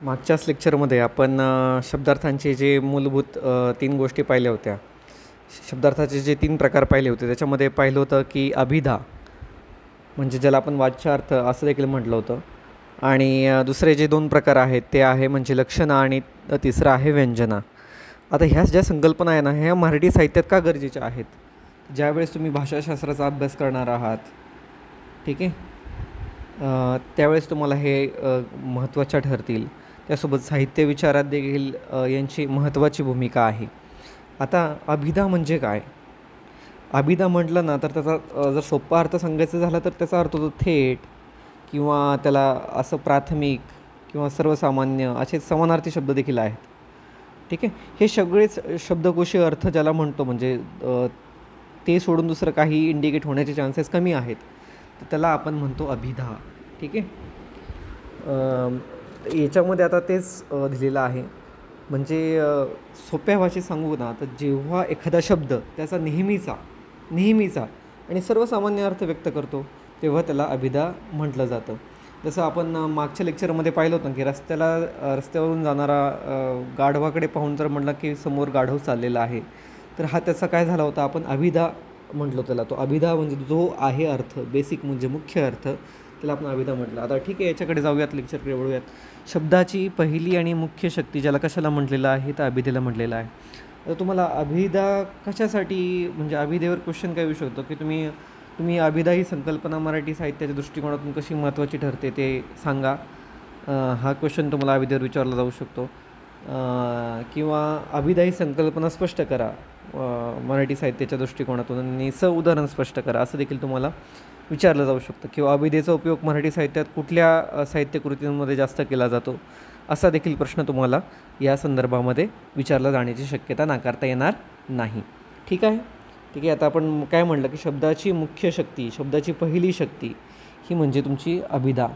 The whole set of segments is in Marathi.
मागच्याच लेक्चरमध्ये आपण शब्दार्थांचे जे मूलभूत 3 गोष्टी पाहिल्या होत्या. शब्दार्थाचे जे 3 प्रकार पाहिले होते त्याच्यामध्ये पाहिलं होतं की अभिधा म्हणजे ज्याला आपण वाच्यार्थ असं देखील म्हटलं होतं. आणि दुसरे जे 2 प्रकार आहेत ते आहे म्हणजे लक्षणं आणि तिसरं आहे व्यंजना. आता ह्या ज्या संकल्पना आहे ना, ह्या मराठी साहित्यात का गरजेच्या आहेत? ज्यावेळेस तुम्ही भाषाशास्त्राचा अभ्यास करणार आहात, ठीक आहे, त्यावेळेस तुम्हाला हे महत्त्वाच्या ठरतील. त्यासोबत साहित्य विचारात देखील यांची महत्त्वाची भूमिका आहे. आता अभिधा म्हणजे काय? अभिधा म्हटलं ना तर त्याचा जर सोपा अर्थ सांगायचा झाला तर त्याचा अर्थ होतो थेट, किंवा त्याला असं प्राथमिक किंवा सर्वसामान्य असे समानार्थी शब्द देखील आहेत. ठीक आहे, हे सगळेच शब्दकोशी अर्थ ज्याला म्हणतो म्हणजे ते सोडून दुसरं काही इंडिकेट होण्याचे चान्सेस कमी आहेत, तर त्याला आपण म्हणतो अभिधा. ठीक आहे, याच्यामध्ये आता तेच दिलेलं आहे. म्हणजे सोप्या भाषेत सांगू ना तर जेव्हा एखादा शब्द त्याचा नेहमीचा आणि सर्वसामान्य अर्थ व्यक्त करतो तेव्हा त्याला अभिधा म्हटलं जातं. जसं आपण मागच्या लेक्चरमध्ये पाहिलं होतं की रस्त्यावरून जाणारा गाढवाकडे पाहून जर म्हटलं की समोर गाढव चाललेला आहे, तर हा त्याचा काय झाला होता, आपण अभिधा म्हटलो त्याला. तो अभिधा म्हणजे जो आहे अर्थ, बेसिक म्हणजे मुख्य अर्थ, त्याला आपण अभिधा म्हटलं. आता ठीक आहे, याच्याकडे जाऊयात, लेक्चरकडे वळूयात. शब्दाची पहिली आणि मुख्य शक्ती ज्याला कशाला म्हटलेलं आहे, तर अभिधेला म्हटलेलं आहे. आता तुम्हाला अभिधा कशासाठी, म्हणजे अभिधेवर क्वेश्चन काय येऊ शकतो की तुम्ही अभिधा ही संकल्पना मराठी साहित्याच्या दृष्टिकोनातून कशी महत्त्वाची ठरते ते सांगा. हा क्वेश्चन तुम्हाला अभिधेवर विचारला जाऊ शकतो. किंवा अभिधा ही संकल्पना स्पष्ट करा मराठी साहित्याच्या दृष्टिकोनातून आणि उदाहरण स्पष्ट करा, असं देखील तुम्हाला विचारलं जाऊ शकतं. किंवा अभिधेचा उपयोग मराठी साहित्यात कुठल्या साहित्यकृतींमध्ये जास्त केला जातो, असा देखील प्रश्न तुम्हाला या संदर्भामध्ये विचारला जाण्याची शक्यता नाकारता येणार नाही. ठीक आहे. आता आपण काय म्हटलं की शब्दाची मुख्य शक्ती, शब्दाची पहिली शक्ती ही म्हणजे तुमची अभिधा.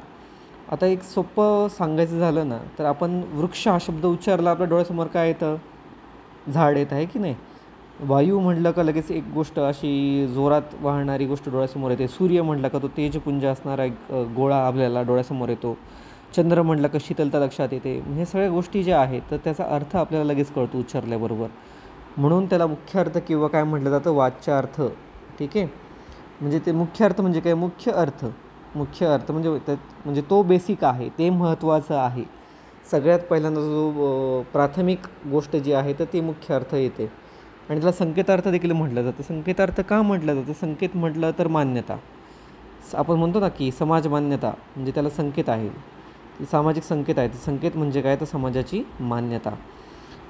आता एक सोपं सांगायचं झालं ना तर आपण वृक्ष हा शब्द उच्चारला आपल्या डोळ्यासमोर काय येतं? झाड येत आहे की नाही. वायू म्हटलं का लगेच एक गोष्ट अशी जोरात वाहणारी गोष्ट डोळ्यासमोर येते. सूर्य म्हटलं का तो तेजपुंज असणारा एक गोळा आपल्याला डोळ्यासमोर येतो. चंद्र म्हटलं का शीतलता लक्षात येते. हे सगळ्या गोष्टी ज्या आहेत तर त्याचा अर्थ आपल्याला लगेच कळतो उच्चारल्याबरोबर. म्हणून त्याला मुख्य अर्थ किंवा काय म्हटलं जातं, वाच्यार्थ. ठीक आहे, म्हणजे ते मुख्य अर्थ म्हणजे काय, मुख्य अर्थ म्हणजे तो बेसिक आहे, ते महत्त्वाचं आहे. सगळ्यात पहिल्यांदा जो प्राथमिक गोष्ट जी आहे तर ती मुख्य अर्थ येते. आणि त्याला संकेतार्थ देखील म्हटलं जातं. संकेतार्थ का म्हटलं जातं? संकेत म्हटलं तर मान्यता. आपण म्हणतो ना की समाज मान्यता म्हणजे त्याला संकेत आहे, सामाजिक संकेत आहे. संकेत म्हणजे काय, तर समाजाची मान्यता.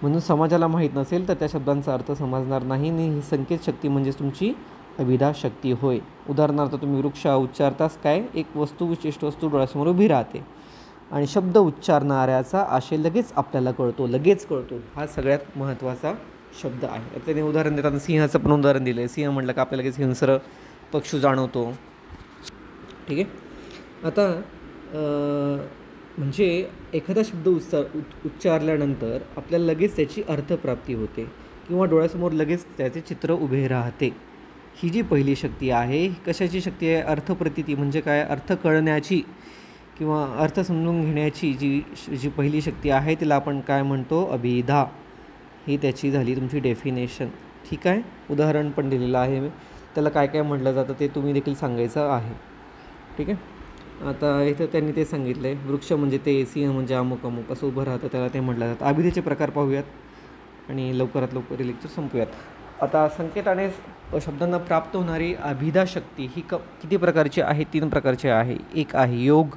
म्हणून समाजाला माहीत नसेल तर त्या शब्दांचा अर्थ समजणार नाही. आणि ही संकेत शक्ती म्हणजे तुमची अभिधा शक्ती होय. उदाहरणार्थ तुम्ही वृक्ष उच्चारताच काय, एक विशिष्ट वस्तू डोळ्यासमोर उभी राहते आणि शब्द उच्चारणाऱ्याचा आशय लगेच आपल्याला कळतो. हा सगळ्यात महत्त्वाचा शब्द आहे. त्याने उदाहरण देताना सिंहाचं पण उदाहरण दिलं आहे. सिंह म्हटलं का आपल्याला लगेच हिंस्र पक्षी जाणवतो. ठीक आहे. आता म्हणजे एखादा शब्द उच्चारल्यानंतर आपल्याला लगेच त्याची अर्थप्राप्ती होते किंवा डोळ्यासमोर लगेच त्याचे चित्र उभे राहते. ही जी पहिली शक्ती आहे, कशाची शक्ती आहे? अर्थप्रतीती म्हणजे काय, अर्थ कळण्याची किंवा अर्थ समजून घेण्याची जी पहिली शक्ती आहे तिला आपण काय म्हणतो, अभिधा. ही त्याची झाली तुमची डेफिनेशन. ठीक आहे, उदाहरण पण दिलेलं आहे. त्याला काय काय म्हटलं जातं ते तुम्ही देखील सांगायचं आहे. ठीक आहे. आता इथं त्यांनी ते सांगितलं आहे, वृक्ष म्हणजे ते, सिंह म्हणजे अमुक असं उभं राहतं, त्याला ते म्हटलं जातं. अभिधेचे प्रकार पाहूयात आणि लवकरात लवकर लेक्चर संपूयात. आता संकेताने शब्दांना प्राप्त होणारी अभिधा शक्ती ही किती प्रकारची आहे? 3 प्रकारची आहे. एक आहे योग,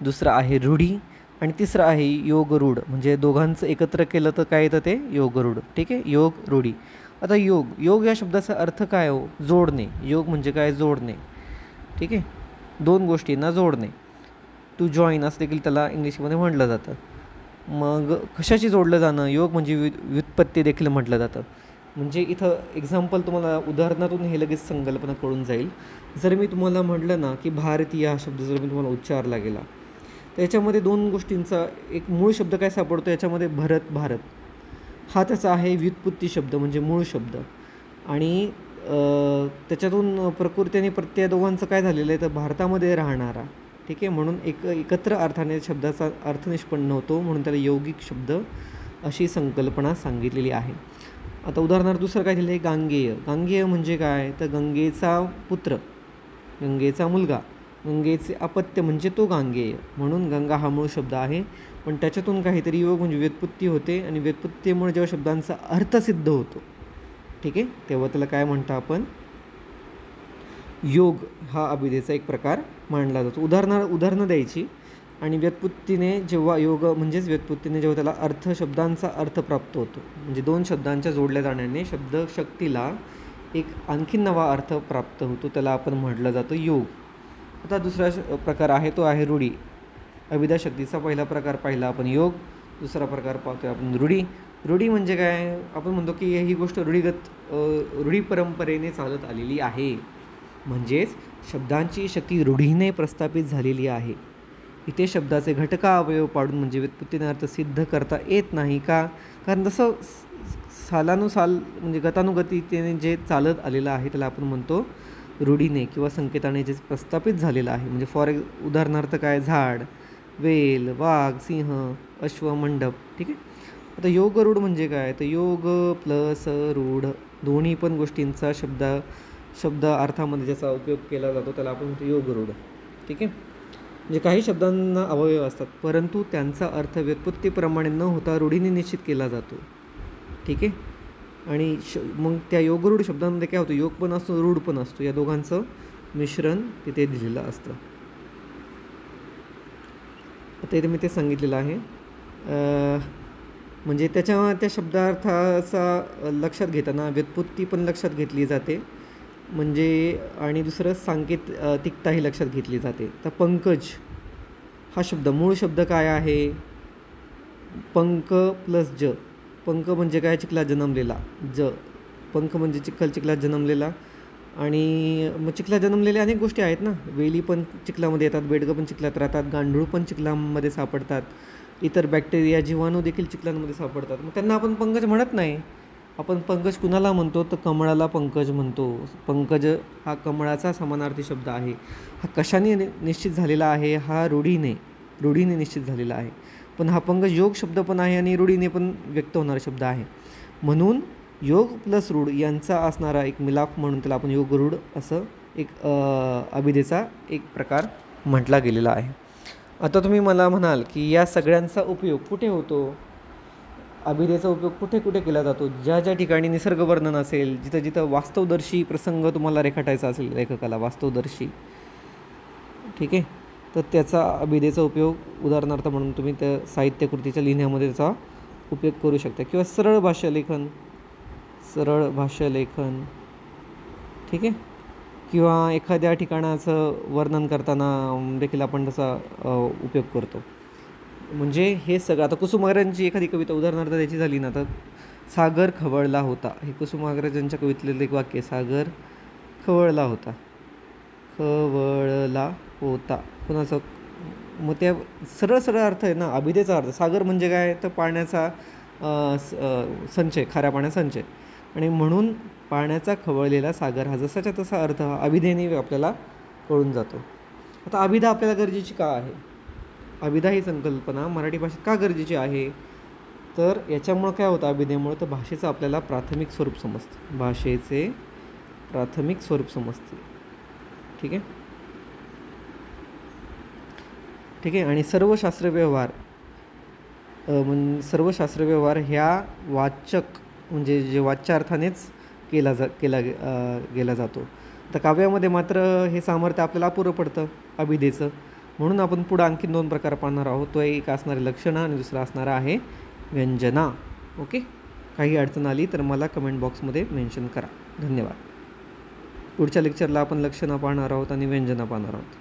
दुसरं आहे रूढी आणि तिसरं आहे योगरूढ. म्हणजे दोघांचं एकत्र केलं तर काय येतं, ते योगरूढ. ठीक आहे, योग रूढी. आता योग या शब्दाचा अर्थ काय हो? जोडणे. योग म्हणजे काय, जोडणे. ठीक आहे, 2 गोष्टींना जोडणे. टू जॉईन असं देखील त्याला इंग्लिशमध्ये म्हटलं जातं. मग कशाशी जोडलं जाणं? योग म्हणजे व्युत्पत्ती देखील म्हटलं जातं. म्हणजे इथं एक्झाम्पल तुम्हाला उदाहरणातून हे लगेच संकल्पना कळून जाईल. जर मी तुम्हाला म्हटलं ना की भारतीय हा शब्द जर मी तुम्हाला उच्चारला गेला तर याच्यामध्ये 2 गोष्टींचा एक मूळ शब्द काय सापडतो याच्यामध्ये, भारत हा त्याचा आहे व्युत्पत्ती शब्द म्हणजे मूळ शब्द. आणि त्याच्यातून प्रकृती आणि प्रत्यय दोघांचं काय झालेलं आहे, तर भारतामध्ये राहणारा ठीक आहे. म्हणून एकत्र अर्थाने शब्दाचा अर्थ निष्पन्न होतो, म्हणून त्याला यौगिक शब्द अशी संकल्पना सांगितलेली आहे. आता उदाहरणार्थ दुसरं काय दिलं आहे, गांगेय. गांगेय म्हणजे काय, तर गंगेचा पुत्र, गंगेचा मुलगा, गंगेचे अपत्य म्हणजे तो गांगेय. म्हणून गंगा हा मूळ शब्द आहे, पण त्याच्यातून काहीतरी योग म्हणजे व्युत्पत्ती होते, आणि व्युत्पत्तीमुळे जेव्हा शब्दांचा अर्थ सिद्ध होतो, ठीक आहे, तेव्हा त्याला काय म्हणतो आपण, योग हा अभिधेचा एक प्रकार मानला जातो. उदाहरणं द्यायची, आणि व्युत्पत्तीने जेव्हा योग म्हणजेच व्युत्पत्तीने जेव्हा त्याला अर्थ शब्दांचा अर्थ प्राप्त होतो, म्हणजे दोन शब्दांच्या जोडल्या जाण्याने शब्दशक्तीला एक आणखी नवा अर्थ प्राप्त होतो, त्याला आपण म्हटलं जातं योग. आता दुसरा प्रकार आहे तो आहे रूढी. अभिधा शक्तीचा पहिला प्रकार पाहिला आपण योग, दुसरा प्रकार पाहतोय आपण रूढी. रूढी म्हणजे काय, आपण म्हणतो की ही गोष्ट रूढी परंपरेने चालत आलेली आहे, म्हणजेच शब्दांची शक्ती रूढीने प्रस्थापित झालेली आहे. इथे शब्दाचे घटका अवयव पाडून म्हणजे व्युत्पत्तीने अर्थ सिद्ध करता येत नाही का, कारण जसं सालानुसाल म्हणजे गतानुगतीने जे चालत आलेलं आहे त्याला आपण म्हणतो रूढीने किंवा संकेताने जे प्रस्थापित झालेलं आहे. म्हणजे उदाहरणार्थ काय, झाड, वेल, वाघ, सिंह, अश्व, मंडप, ठीक आहे. आता योगरूढ म्हणजे काय, तर योग प्लस रूढ दोन्ही पण गोष्टींचा शब्द अर्थामध्ये ज्याचा उपयोग केला जातो त्याला आपण म्हणतो योगरूढ, ठीक आहे. म्हणजे काही शब्दांना अवयव असतात, परंतु त्यांचा अर्थ व्युत्पत्तीप्रमाणे न होता रूढीने निश्चित केला जातो, ठीक आहे. आणि मग त्या योगरूढ शब्दांमध्ये काय होतं, योग पण असतो, रूढ पण असतो, या दोघांचं मिश्रण तिथे दिलेलं असतं. आता इथे मी ते सांगितलेलं आहे. म्हणजे त्या शब्दार्थाचा लक्षात घेताना व्युत्पत्ती पण लक्षात घेतली जाते, म्हणजे आणि दुसरं सांकेतिकताही लक्षात घेतली जाते. तर पंकज हा शब्द, मूळ शब्द काय आहे, पंक प्लस ज. पंक म्हणजे काय, चिखलात जन्मलेला, पंख म्हणजे चिखलात जन्मलेला. आणि मग चिखलात जन्मलेल्या अनेक गोष्टी आहेत ना, वेली पण चिखलामध्ये येतात, बेडगं पण चिखलात राहतात, गांडूळ पण चिखलामध्ये सापडतात, इतर बॅक्टेरिया जीवाणू देखील चिखलांमध्ये सापडतात. मग त्यांना आपण पंकज म्हणत नाही. आपण पंकज कुणाला म्हणतो, तर कमळाला पंकज म्हणतो. पंकज हा कमळाचा समानार्थी शब्द आहे. हा कशाने निश्चित झालेला आहे, हा रूढीने निश्चित झालेला आहे. पण हा पंकज योग शब्द पण आहे आणि रूढीने पण व्यक्त होणारा शब्द आहे. म्हणून योग प्लस रूढ यांचा असणारा एक मिलाप म्हणून त्याला आपण योगरूढ असं एक अभिधेचा एक प्रकार म्हटला गेलेला आहे. आता तुम्ही मला म्हणाल की या सगळ्यांचा उपयोग कुठे होतो, अभिधेचा उपयोग कुठे कुठे केला जातो, ज्या ज्या ठिकाणी निसर्ग वर्णन असेल, जिथं जिथं वास्तवदर्शी प्रसंग तुम्हाला रेखाटायचा असेल लेखकाला, वास्तवदर्शी, ठीक आहे, तर त्याचा अभिधेचा उपयोग उदाहरणार्थ म्हणून तुम्ही त्या साहित्यकृतीच्या लिहिण्यामध्ये त्याचा उपयोग करू शकता. किंवा सरळ भाष्य लेखन, ठीक आहे, किंवा एखाद्या ठिकाणाचं वर्णन करताना देखील आपण त्याचा उपयोग करतो. म्हणजे हे सगळं, आता कुसुमाग्रजांची एखादी कविता उदाहरणार्थ द्यायची झाली ना, तर सागर खवळला होता, हे कुसुमाग्रजांच्या कवितेतलं एक वाक्य, सागर खवळला होता कुणाचं, मग त्या सरळ अर्थ आहे ना, अभिधेचा अर्थ. सागर म्हणजे काय, तर पाण्याचा संचय, खाऱ्या पाण्याचा संचय, आणि म्हणून पाण्याचा खवळलेला सागर हा जसाच्या तसा अर्थ हा अभिधेने आपल्याला कळून जातो. आता अभिधा आपल्याला गरजेची का आहे, अभिधा ही संकल्पना मराठी भाषेत का गरजेची आहे, तर याच्यामुळं काय होतं, अभिधेमुळं तर भाषेचं आपल्याला प्राथमिक स्वरूप समजते, ठीक आहे. आणि सर्व शास्त्रव्यवहार ह्या वाचक म्हणजे जे वाच्यार्थानेच केला गेला जातो. तर काव्यामध्ये मात्र हे सामर्थ्य आपल्याला अपुरं पडतं अभिधेचं. म्हणून आपण पुढं आणखी 2 प्रकार पाहणार आहोत. तो एक असणार आहे लक्षणं आणि दुसरा असणार आहे व्यंजना. ओके, काही अडचण आली तर मला कमेंट बॉक्समध्ये मेन्शन करा. धन्यवाद. पुढच्या लेक्चरला आपण लक्षणं पाहणार आहोत आणि व्यंजना पाहणार आहोत.